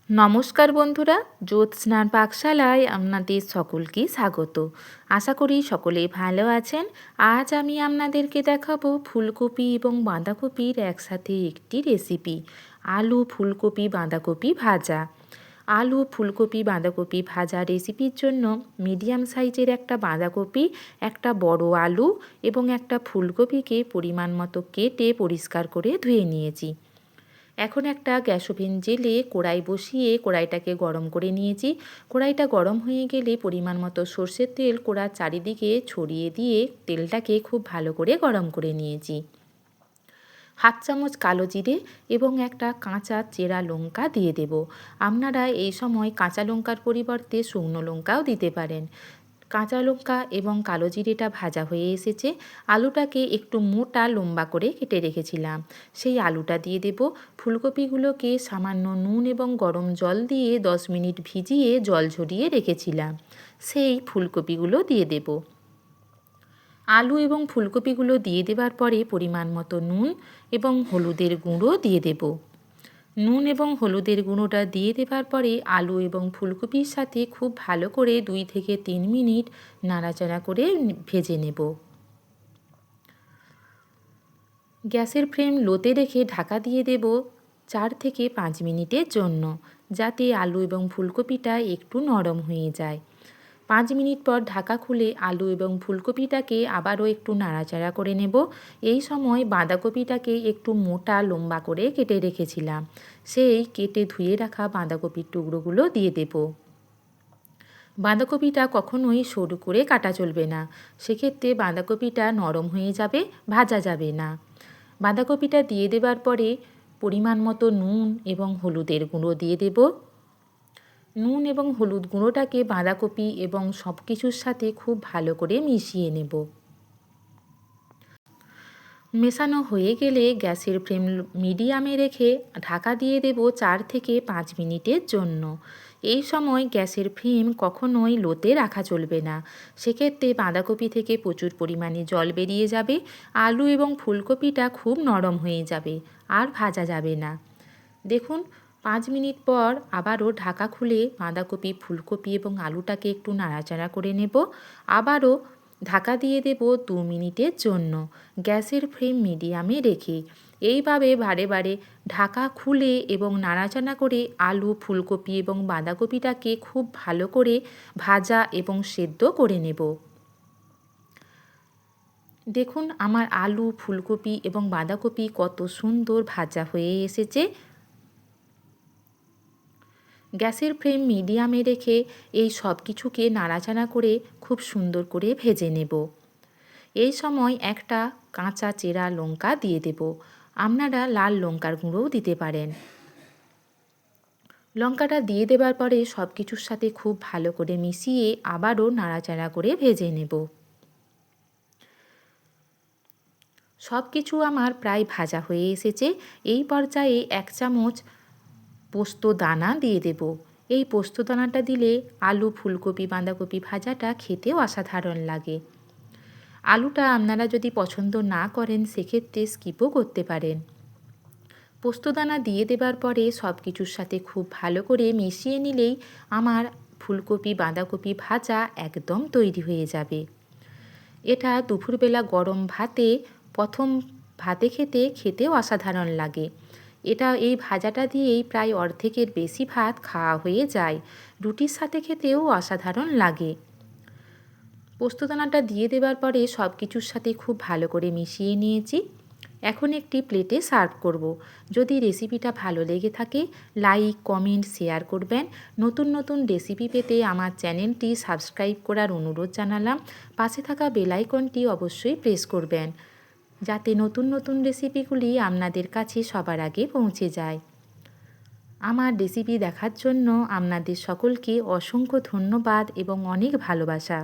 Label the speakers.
Speaker 1: নমস্কার বন্ধুরা, জ্যোৎস্নার পাকশালায় আপনাদের সকলকে স্বাগত। আশা করি সকলেই ভালো আছেন। আজ আমি আপনাদেরকে দেখাবো ফুলকপি এবং বাঁধাকপির একসাথে একটি রেসিপি, আলু ফুলকপি বাঁধাকপি ভাজা। আলু ফুলকপি বাঁধাকপি ভাজা রেসিপির জন্য মিডিয়াম সাইজের একটা বাঁধাকপি, একটা বড় আলু এবং একটা ফুলকপিকে পরিমাণ মতো কেটে পরিষ্কার করে ধুয়ে নিয়েছি। এখন একটা গ্যাস ওভেন জেলে কড়াই বসিয়ে কড়াইটাকে গরম করে নিয়েছি। কড়াইটা গরম হয়ে গেলে পরিমাণ মতো সর্ষের তেল কড়ার চারিদিকে ছড়িয়ে দিয়ে তেলটাকে খুব ভালো করে গরম করে নিয়েছি। হাফ চামচ কালো জিরে এবং একটা কাঁচা চেরা লঙ্কা দিয়ে দেব। আপনারা এই সময় কাঁচা লঙ্কার পরিবর্তে শুকনো লঙ্কাও দিতে পারেন। কাঁচা লঙ্কা এবং কালো জিরেটা ভাজা হয়ে এসেছে। আলুটাকে একটু মোটা লম্বা করে কেটে রেখেছিলাম, সেই আলুটা দিয়ে দেব। ফুলকপিগুলোকে সামান্য নুন এবং গরম জল দিয়ে 10 মিনিট ভিজিয়ে জল ঝরিয়ে রেখেছিলাম, সেই ফুলকপিগুলো দিয়ে দেব। আলু এবং ফুলকপিগুলো দিয়ে দেওয়ার পরে পরিমাণ মতো নুন এবং হলুদের গুঁড়ো দিয়ে দেব। নুন এবং হলুদের গুঁড়োটা দিয়ে দেওয়ার পরে আলু এবং ফুলকপির সাথে খুব ভালো করে 2 থেকে 3 মিনিট নাড়াচাড়া করে ভেজে নেব। গ্যাসের ফ্লেম লোতে রেখে ঢাকা দিয়ে দেব 4 থেকে 5 মিনিটের জন্য, যাতে আলু এবং ফুলকপিটা একটু নরম হয়ে যায়। 5 মিনিট পর ঢাকা খুলে আলু এবং ফুলকপিটাকে আবারও একটু নাড়াচাড়া করে নেব। এই সময় বাঁধাকপিটাকে একটু মোটা লম্বা করে কেটে রেখেছিলাম, সেই কেটে ধুয়ে রাখা বাঁধাকপির টুকরোগুলো দিয়ে দেব। বাঁধাকপিটা কখনোই সরু করে কাটা চলবে না, সেক্ষেত্রে বাঁধাকপিটা নরম হয়ে যাবে, ভাজা যাবে না। বাঁধাকপিটা দিয়ে দেবার পরে পরিমাণ মতো নুন এবং হলুদের গুঁড়ো দিয়ে দেব। নুন এবং হলুদ গুঁড়োটাকে বাঁধাকপি এবং সব কিছুর সাথে খুব ভালো করে মিশিয়ে নেব। মেশানো হয়ে গেলে গ্যাসের ফ্লেম মিডিয়ামে রেখে ঢাকা দিয়ে দেব 4 থেকে 5 মিনিটের জন্য। এই সময় গ্যাসের ফ্লেম কখনোই লোতে রাখা চলবে না, সেক্ষেত্রে বাঁধাকপি থেকে প্রচুর পরিমাণে জল বেরিয়ে যাবে, আলু এবং ফুলকপিটা খুব নরম হয়ে যাবে, আর ভাজা যাবে না। দেখুন, 5 মিনিট পর আবারও ঢাকা খুলে বাঁধাকপি ফুলকপি এবং আলুটাকে একটু নাড়াচাড়া করে নেব। আবারও ঢাকা দিয়ে দেব 2 মিনিটের জন্য, গ্যাসের ফ্লেম মিডিয়ামে রেখে। এইভাবে বারে বারে ঢাকা খুলে এবং নাড়াচাড়া করে আলু ফুলকপি এবং বাঁধাকপিটাকে খুব ভালো করে ভাজা এবং সেদ্ধ করে নেব। দেখুন, আমার আলু ফুলকপি এবং বাঁধাকপি কত সুন্দর ভাজা হয়ে এসেছে। গ্যাসের ফ্লেম মিডিয়ামে রেখে এই সব কিছুকে নাড়াচাড়া করে খুব সুন্দর করে ভেজে নেব। এই সময় একটা কাঁচা চেরা লঙ্কা দিয়ে দেব। আপনারা লাল লঙ্কার গুঁড়োও দিতে পারেন। লঙ্কাটা দিয়ে দেবার পরে সব কিছুর সাথে খুব ভালো করে মিশিয়ে আবারও নাড়াচাড়া করে ভেজে নেব। সব কিছু আমার প্রায় ভাজা হয়ে এসেছে। এই পর্যায়ে 1 চামচ পোস্ত দানা দিয়ে দেব। এই পোস্ত দানাটা দিলে আলু ফুলকপি বাঁধাকপি ভাজাটা খেতেও অসাধারণ লাগে। আলুটা আপনারা যদি পছন্দ না করেন সেক্ষেত্রে স্কিপও করতে পারেন। পোস্তদানা দিয়ে দেবার পরে সব কিছুর সাথে খুব ভালো করে মিশিয়ে নিলেই আমার ফুলকপি বাঁধাকপি ভাজা একদম তৈরি হয়ে যাবে। এটা দুপুরবেলা গরম ভাতে প্রথম ভাতে খেতেও অসাধারণ লাগে। এই ভাজাটা দিয়েই প্রায় অর্ধেকের বেশি ভাত খাওয়া হয়ে যায়। রুটির সাথে খেতেও অসাধারণ লাগে। পোস্তদানাটা দিয়ে দেবার পরে সব কিছুর সাথে খুব ভালো করে মিশিয়ে নিয়েছি। এখন একটি প্লেটে সার্ভ করব। যদি রেসিপিটা ভালো লেগে থাকে লাইক কমেন্ট শেয়ার করবেন। নতুন নতুন রেসিপি পেতে আমার চ্যানেলটি সাবস্ক্রাইব করার অনুরোধ জানালাম। পাশে থাকা বেল আইকনটি অবশ্যই প্রেস করবেন, যাতে নতুন নতুন রেসিপিগুলি আপনাদের কাছে সবার আগে পৌঁছে যায়। আমার রেসিপি দেখার জন্য আপনাদের সকলকে অসংখ্য ধন্যবাদ এবং অনেক ভালোবাসা।